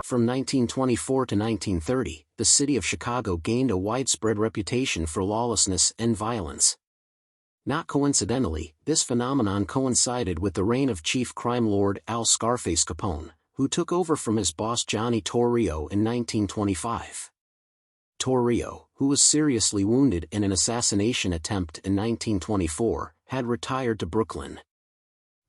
From 1924 to 1930, the city of Chicago gained a widespread reputation for lawlessness and violence. Not coincidentally, this phenomenon coincided with the reign of chief crime lord Al Scarface Capone, who took over from his boss Johnny Torrio in 1925. Torrio, who was seriously wounded in an assassination attempt in 1924, had retired to Brooklyn.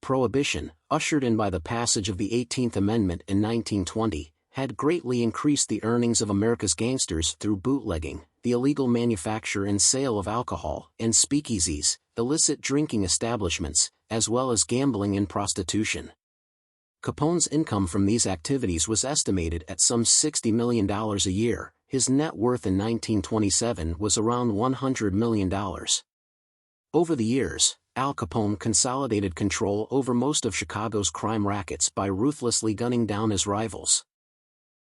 Prohibition, ushered in by the passage of the 18th Amendment in 1920, had greatly increased the earnings of America's gangsters through bootlegging, the illegal manufacture and sale of alcohol, and speakeasies, illicit drinking establishments, as well as gambling and prostitution. Capone's income from these activities was estimated at some $60 million a year. His net worth in 1927 was around $100 million. Over the years, Al Capone consolidated control over most of Chicago's crime rackets by ruthlessly gunning down his rivals.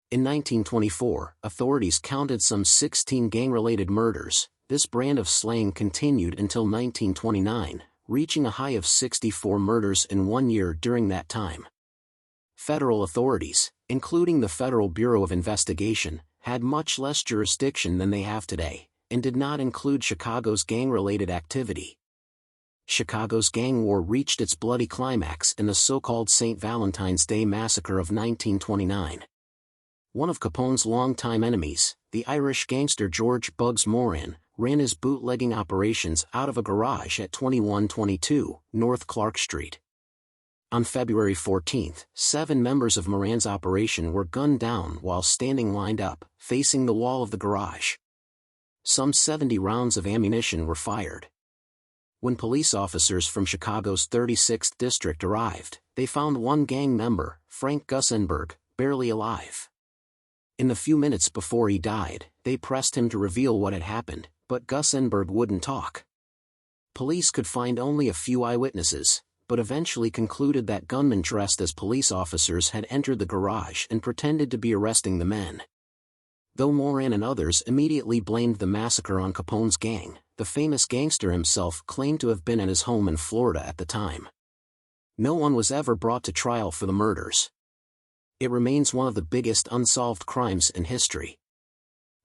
In 1924, authorities counted some 16 gang-related murders. This brand of slaying continued until 1929, reaching a high of 64 murders in 1 year during that time. Federal authorities, including the Federal Bureau of Investigation, had much less jurisdiction than they have today, and did not include Chicago's gang-related activity. Chicago's gang war reached its bloody climax in the so-called St. Valentine's Day Massacre of 1929. One of Capone's longtime enemies, the Irish gangster George Bugs Moran, ran his bootlegging operations out of a garage at 2122 North Clark Street. On February 14, 7 members of Moran's operation were gunned down while standing lined up, facing the wall of the garage. Some 70 rounds of ammunition were fired. When police officers from Chicago's 36th District arrived, they found one gang member, Frank Gussenberg, barely alive. In the few minutes before he died, they pressed him to reveal what had happened, but Gussenberg wouldn't talk. Police could find only a few eyewitnesses, but eventually concluded that gunmen dressed as police officers had entered the garage and pretended to be arresting the men. Though Moran and others immediately blamed the massacre on Capone's gang, the famous gangster himself claimed to have been at his home in Florida at the time. No one was ever brought to trial for the murders. It remains one of the biggest unsolved crimes in history.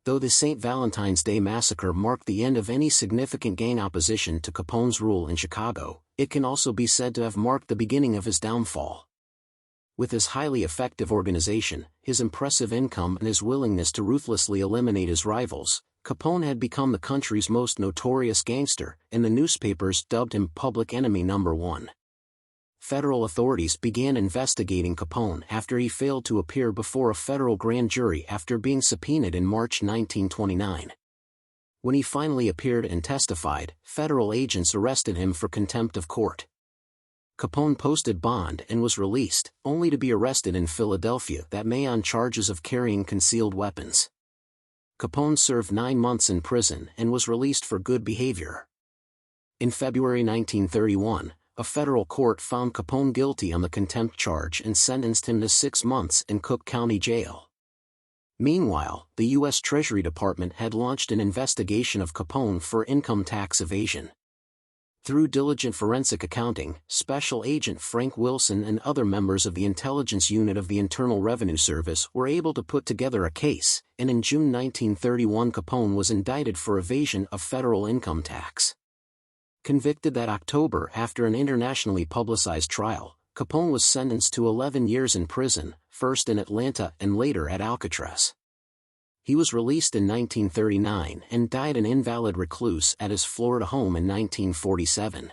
Though the St. Valentine's Day Massacre marked the end of any significant gang opposition to Capone's rule in Chicago, it can also be said to have marked the beginning of his downfall. With his highly effective organization, his impressive income and his willingness to ruthlessly eliminate his rivals, Capone had become the country's most notorious gangster, and the newspapers dubbed him Public Enemy No. 1. Federal authorities began investigating Capone after he failed to appear before a federal grand jury after being subpoenaed in March 1929. When he finally appeared and testified, federal agents arrested him for contempt of court. Capone posted bond and was released, only to be arrested in Philadelphia that May on charges of carrying concealed weapons. Capone served 9 months in prison and was released for good behavior. In February 1931, a federal court found Capone guilty on the contempt charge and sentenced him to 6 months in Cook County Jail. Meanwhile, the U.S. Treasury Department had launched an investigation of Capone for income tax evasion. Through diligent forensic accounting, Special Agent Frank Wilson and other members of the intelligence unit of the Internal Revenue Service were able to put together a case, and in June 1931 Capone was indicted for evasion of federal income tax. Convicted that October after an internationally publicized trial, Capone was sentenced to 11 years in prison, first in Atlanta and later at Alcatraz. He was released in 1939 and died an invalid recluse at his Florida home in 1947.